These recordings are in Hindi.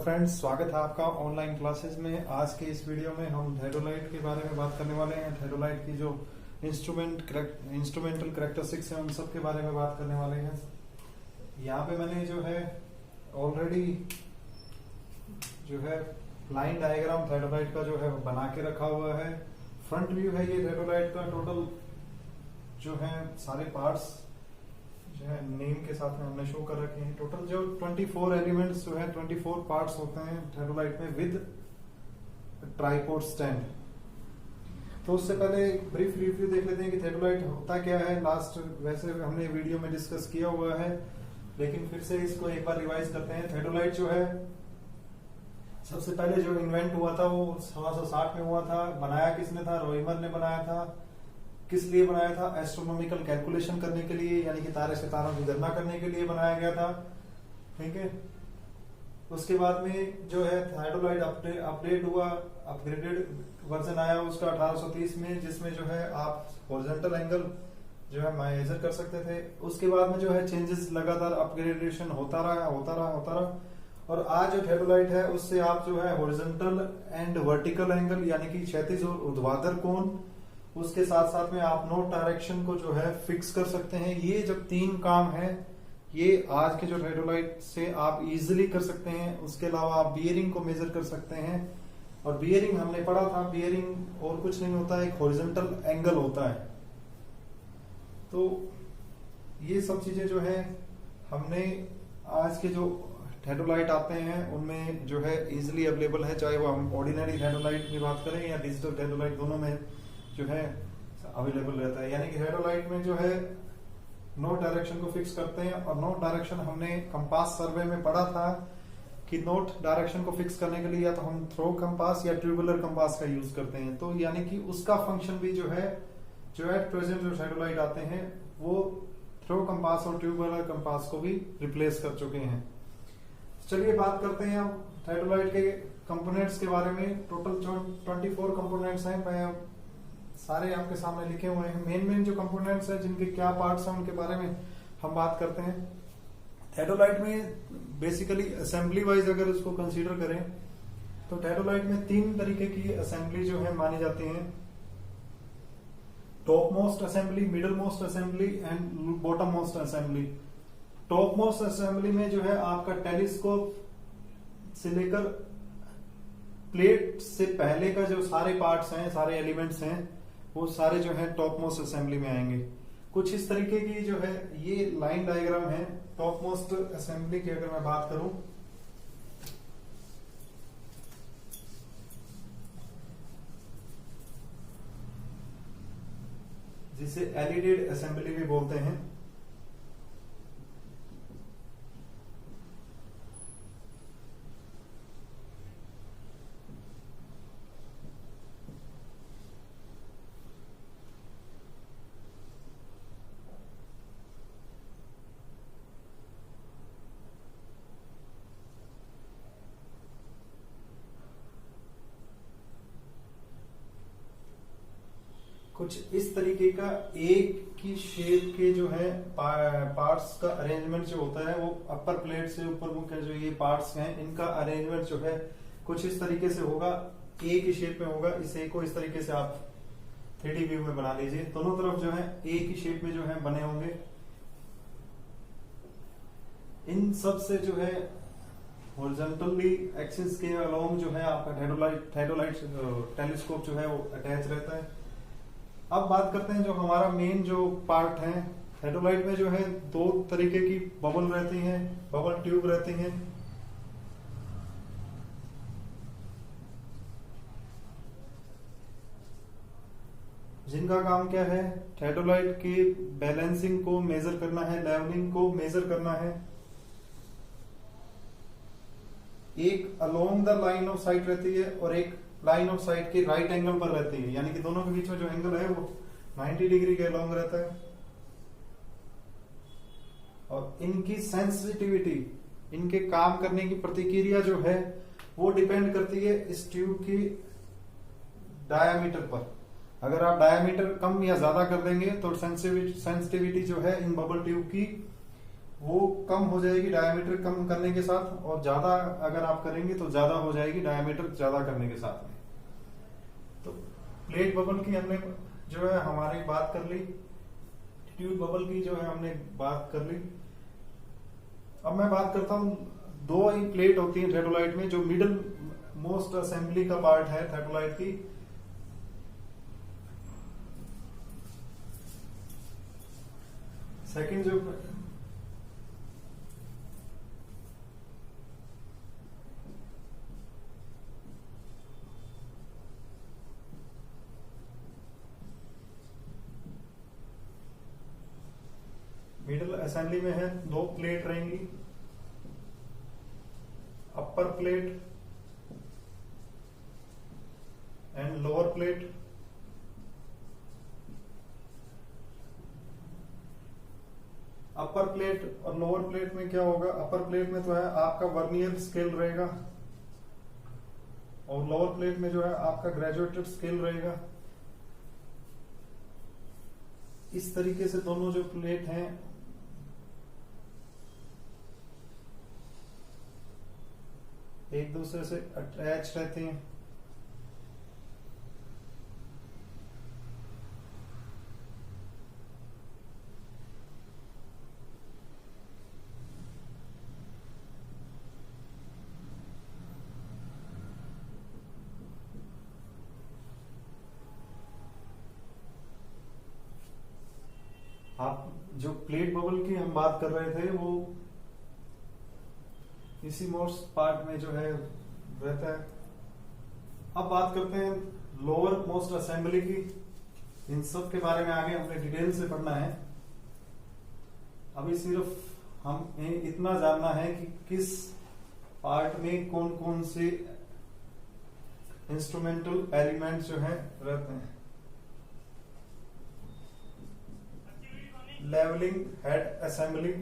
फ्रेंड्स, स्वागत है आपका ऑनलाइन क्लासेस में। आज के इस वीडियो में हम थेडोलाइट के बारे में बात करने वाले हैं। थेडोलाइट की जो इंस्ट्रूमेंटल कैरेक्टरिस्टिक्स हैं उन सब के बारे में बात करने वाले हैं। यहाँ पे मैंने जो है ऑलरेडी जो है लाइन डायग्राम थेडोलाइट का जो है बना के रखा हुआ है। फ्रंट व्यू है ये थेडोलाइट का। टोटल जो है सारे पार्ट्स जो है नेम के साथ में हमने शो कर रखे हैं। टोटल जो 24 एलिमेंट्स जो है 24 पार्ट्स होते हैं थेडोलाइट में विद ट्राइपॉड स्टैंड। तो उससे पहले ब्रीफ रिव्यू देख लेते हैं कि थेडोलाइट होता क्या है। लास्ट वैसे हमने वीडियो में डिस्कस किया हुआ है, लेकिन फिर से इसको एक बार रिवाइज करते हैं। थेडोलाइट जो है सबसे पहले जो इन्वेंट हुआ था वो 1660 में हुआ था। बनाया किसने था? रोइमर ने बनाया था। किस लिए बनाया था? एस्ट्रोनॉमिकल कैलकुलेशन करने के लिए, यानी कि तारे सितारों की गणना करने के लिए बनाया गया था। ठीक है। उसके बाद में जो है थेडोलाइट अपडेट हुआ, अपग्रेडेड वर्जन आया उसका 1830 में, जिसमें जो है आप हॉरिजॉन्टल एंगल जो है मेजर कर सकते थे। उसके बाद में जो है चेंजेस लगातार अपग्रेडेशन होता रहा और आज जो थेडोलाइट है उससे आप जो है हॉरिजॉन्टल एंड वर्टिकल एंगल यानी कि क्षैतिज और ऊर्ध्वाधर कोण, उसके साथ साथ में आप नॉर्थ डायरेक्शन को जो है फिक्स कर सकते हैं। ये जब 3 काम है ये आज के जो थेडोलाइट से आप इजीली कर सकते हैं। उसके अलावा आप बियरिंग को मेजर कर सकते हैं, और बियरिंग हमने पढ़ा था, बियरिंग और कुछ नहीं होता है, एक हॉरिजॉन्टल एंगल होता है। तो ये सब चीजें जो है हमने आज के जो थेडोलाइट आते हैं उनमें जो है इजीली अवेलेबल है, चाहे वो हम ऑर्डिनरी थेडोलाइट की बात करें या डिजिटल थेडोलाइट, दोनों में जो है अवेलेबल रहता है। यानी कि थेडोलाइट में जो है नॉर्थ डायरेक्शन को फिक्स करते हैं, और नॉर्थ डायरेक्शन हमने कंपास सर्वे में पढ़ा था कि नॉर्थ डायरेक्शन को फिक्स करने के लिए या तो हम थ्रो कंपास या ट्यूबुलर कंपास का यूज करते हैं। तो यानी कि उसका फंक्शन भी जो है एट प्रेजेंट जो थेडोलाइट आते हैं वो थ्रो कंपास और ट्यूबुलर कंपास को भी रिप्लेस कर चुके हैं। चलिए बात करते हैं अब थेडोलाइट के कंपोनेंट्स के बारे में। टोटल 24 कंपोनेंट्स हैं, मैं सारे आपके सामने लिखे हुए हैं। मेन जो कंपोनेंट्स हैं जिनके क्या पार्ट्स हैं उनके बारे में हम बात करते हैं। थेडोलाइट में बेसिकली असेंबली वाइज अगर उसको कंसीडर करें तो थेडोलाइट में 3 तरीके की असेंबली जो है मानी जाती है। Top most assembly, middle most assembly and bottom most assembly. Top most assembly में जो है आपका टेलीस्कोप से लेकर प्लेट से पहले का जो सारे पार्ट्स हैं, सारे एलिमेंट्स हैं, वो सारे जो है टॉप मोस्ट असेंबली में आएंगे। कुछ इस तरीके की जो है ये लाइन डायग्राम है टॉप मोस्ट असेंबली की। अगर मैं बात करूं जिसे एलिडेड असेंबली भी बोलते हैं। कुछ इस तरीके का एक की शेप के जो है पार्ट्स का अरेंजमेंट जो होता है वो अपर प्लेट से ऊपर मुख्य जो ये पार्ट्स हैं इनका अरेंजमेंट जो है कुछ इस तरीके से होगा, ए की शेप में होगा। इस ए को इस तरीके से आप 3D व्यू में बना लीजिए। दोनों तरफ जो है ए की शेप में जो है बने होंगे। इन सब से जो है हॉरिजॉन्टली एक्सिस के अलोंग जो है आपका थेडोलाइट टेलीस्कोप जो है वो अटैच रहता है। अब बात करते हैं जो हमारा मेन जो पार्ट है थेडोलाइट में, जो है 2 तरीके की बबल रहती हैं, बबल ट्यूब रहती हैं। जिनका काम क्या है? थेडोलाइट के बैलेंसिंग को मेजर करना है, लेवलिंग को मेजर करना है। एक along the line of site रहती है और एक लाइन ऑफ साइट के राइट एंगल पर रहती है, यानी कि दोनों के बीच में जो एंगल है वो 90 डिग्री के अलोंग रहता है। और इनकी सेंसिटिविटी, इनके काम करने की प्रतिक्रिया जो है वो डिपेंड करती है इस ट्यूब की डायामीटर पर। अगर आप डायामीटर कम या ज्यादा कर देंगे तो सेंसिटिविटी जो है इन बबल ट्यूब की वो कम हो जाएगी डायमीटर कम करने के साथ, और ज्यादा अगर आप करेंगे तो ज्यादा हो जाएगी डायमीटर ज्यादा करने के साथ में। तो प्लेट बबल की हमने जो है हमारी बात कर ली, ट्यूब बबल की जो है हमने बात कर ली। अब मैं बात करता हूं, दो ही प्लेट होती है थेटोलाइट में, जो मिडल मोस्ट असेंबली का पार्ट है थेटोलाइट की। सेकंड जो मिडल असेंबली में है, दो प्लेट रहेंगी, upper plate and lower plate. Upper plate और लोअर प्लेट में क्या होगा, अपर प्लेट में तो है आपका वर्नियर स्केल रहेगा, और लोअर प्लेट में जो है आपका ग्रेजुएटेड स्केल रहेगा। इस तरीके से दोनों जो प्लेट हैं एक दूसरे से अटैच रहते हैं। आप जो प्लेट बबल की हम बात कर रहे थे वो इसी मोस्ट पार्ट में जो है रहता है। अब बात करते हैं लोअर मोस्ट असेंबली की। इन सब के बारे में आगे हमने डिटेल से पढ़ना है। अभी सिर्फ हम इतना जानना है कि किस पार्ट में कौन कौन से इंस्ट्रूमेंटल एलिमेंट जो है रहते हैं। Levelling head assembly,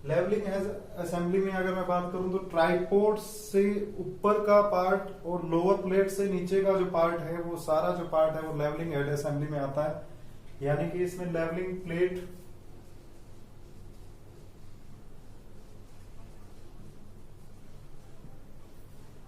levelling head assembly में अगर मैं बात करूं तो ट्राइपोड से ऊपर का पार्ट और लोअर प्लेट से नीचे का जो पार्ट है वो सारा जो पार्ट है वो लेवलिंग हेड असेंबली में आता है। यानी कि इसमें लेवलिंग प्लेट,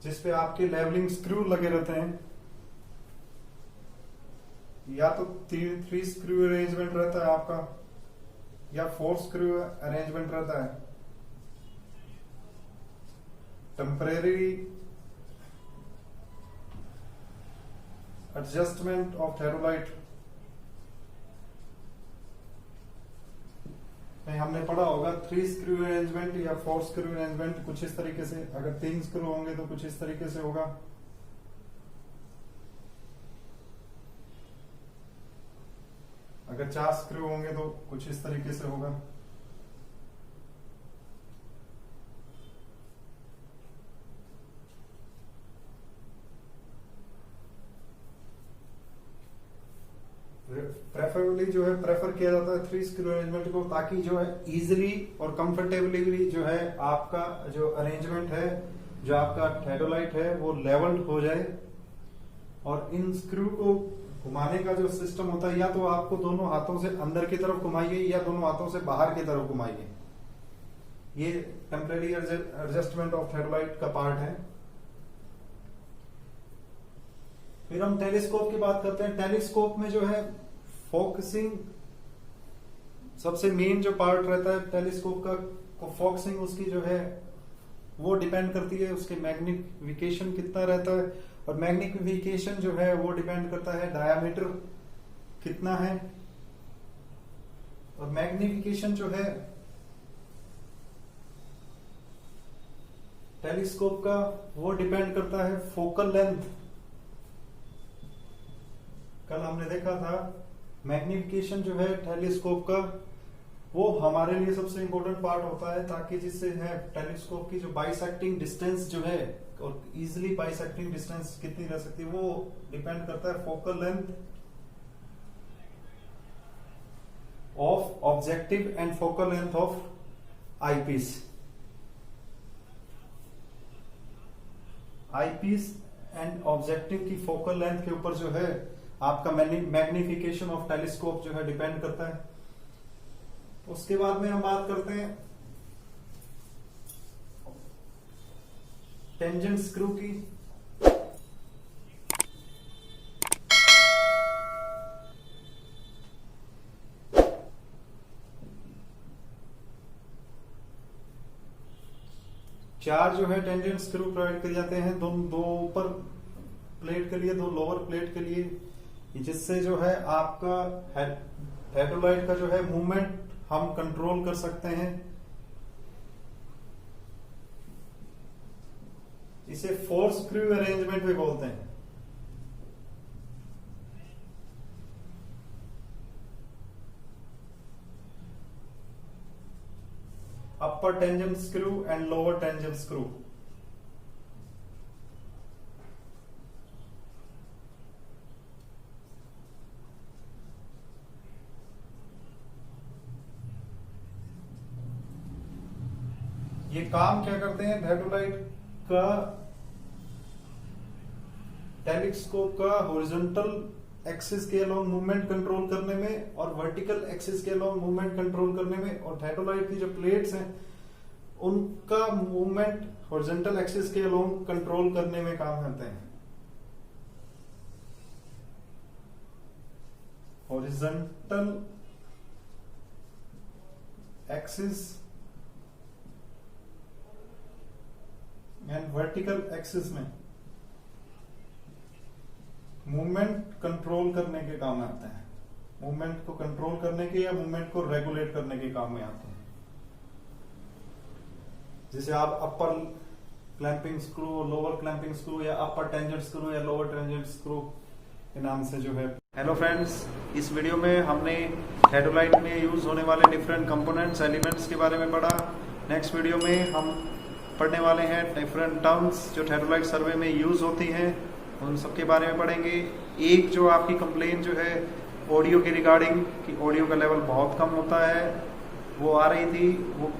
जिसपे आपके लेवलिंग स्क्रू लगे रहते हैं, या तो 3 स्क्रू अरेंजमेंट रहता है आपका, या 4 स्क्रू अरेंजमेंट रहता है। टेम्परेरी एडजस्टमेंट ऑफ थेटोलाइट में हमने पढ़ा होगा 3 स्क्रू अरेंजमेंट या 4 स्क्रू अरेंजमेंट, कुछ इस तरीके से। अगर 3 स्क्रू होंगे तो कुछ इस तरीके से होगा। अगर 4 स्क्रू होंगे तो कुछ इस तरीके से होगा। प्रेफरेबली जो है प्रेफर किया जाता है 3 स्क्रू अरेंजमेंट को, ताकि जो है इजिली और कंफर्टेबली जो है आपका जो अरेंजमेंट है, जो आपका थेटोलाइट है वो लेवल्ड हो जाए। और इन स्क्रू को घुमाने का जो सिस्टम होता है, या तो आपको दोनों हाथों से अंदर की तरफ घुमाइए या दोनों हाथों से बाहर की तरफ घुमाइए। ये टेम्परेरी एडजस्टमेंट ऑफ थेटोलाइट का पार्ट है। फिर हम टेलीस्कोप की बात करते हैं। टेलीस्कोप में जो है फोकसिंग सबसे मेन जो पार्ट रहता है टेलीस्कोप का, फोकसिंग उसकी जो है वो डिपेंड करती है उसके मैग्निफिकेशन कितना रहता है, और मैग्निफिकेशन जो है वो डिपेंड करता है डायामीटर कितना है, और मैग्निफिकेशन जो है टेलीस्कोप का वो डिपेंड करता है फोकल लेंथ। कल हमने देखा था मैग्निफिकेशन जो है टेलीस्कोप का वो हमारे लिए सबसे इंपॉर्टेंट पार्ट होता है, ताकि जिससे है टेलीस्कोप की जो बाइसेक्टिंग डिस्टेंस जो है, और इजिली बाइसेक्टिंग डिस्टेंस कितनी रह सकती है, वो डिपेंड करता है focal length of objective and focal length of eyepiece. Eyepiece and objective की फोकल लेंथ के ऊपर जो है आपका मैग्निफिकेशन ऑफ टेलीस्कोप जो है डिपेंड करता है। उसके बाद में हम बात करते हैं टेंजेंट स्क्रू की। चार जो है टेंजेंट स्क्रू प्रोवाइड किए जाते हैं, दो ऊपर प्लेट के लिए, दो लोअर प्लेट के लिए, जिससे जो है आपका हेडलाइट का जो है मूवमेंट हम कंट्रोल कर सकते हैं। इसे फोर स्क्रू अरेंजमेंट भी बोलते हैं। Upper tangent screw and lower tangent screw. ये काम क्या करते हैं, हेडलाइट का टेलीस्कोप का हॉरिजॉन्टल एक्सिस के अलोंग मूवमेंट कंट्रोल करने में और वर्टिकल एक्सिस के अलोंग मूवमेंट कंट्रोल करने में, और हेडलाइट की जो प्लेट्स हैं उनका मूवमेंट हॉरिजॉन्टल एक्सिस के अलोंग कंट्रोल करने में काम करते हैं। Horizontal axis and vertical axis में मूवमेंट कंट्रोल करने के काम में आते हैं। मूवमेंट को कंट्रोल करने के या मूवमेंट को रेगुलेट करने के काम में आते हैं। जैसे आप upper clamping screw, lower clamping screw, या अपर टेंजेंट स्क्रू या लोअर टेंजेंट स्क्रू के नाम से जो है। हेलो फ्रेंड्स, इस वीडियो में हमने हेडलाइट में यूज होने वाले डिफरेंट कंपोनेंट्स, एलिमेंट्स के बारे में पढ़ा। नेक्स्ट वीडियो में हम पढ़ने वाले हैं डिफरेंट टर्म्स जो हेडलाइट सर्वे में यूज होती हैं, उन सब के बारे में पढ़ेंगे। एक जो आपकी कंप्लेन जो है ऑडियो के रिगार्डिंग कि ऑडियो का लेवल बहुत कम होता है, वो आ रही थी। वो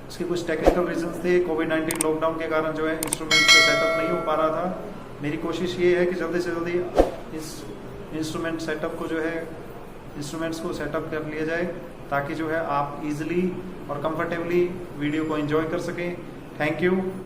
उसके कुछ टेक्निकल रीजंस थे। कोविड-19 लॉकडाउन के कारण जो है इंस्ट्रूमेंट का सेटअप नहीं हो पा रहा था। मेरी कोशिश ये है कि जल्दी से जल्दी इस इंस्ट्रूमेंट सेटअप को जो है इंस्ट्रूमेंट्स को सेटअप कर लिया जाए, ताकि जो है आप इजीली और कंफर्टेबली वीडियो को एंजॉय कर सकें। Thank you.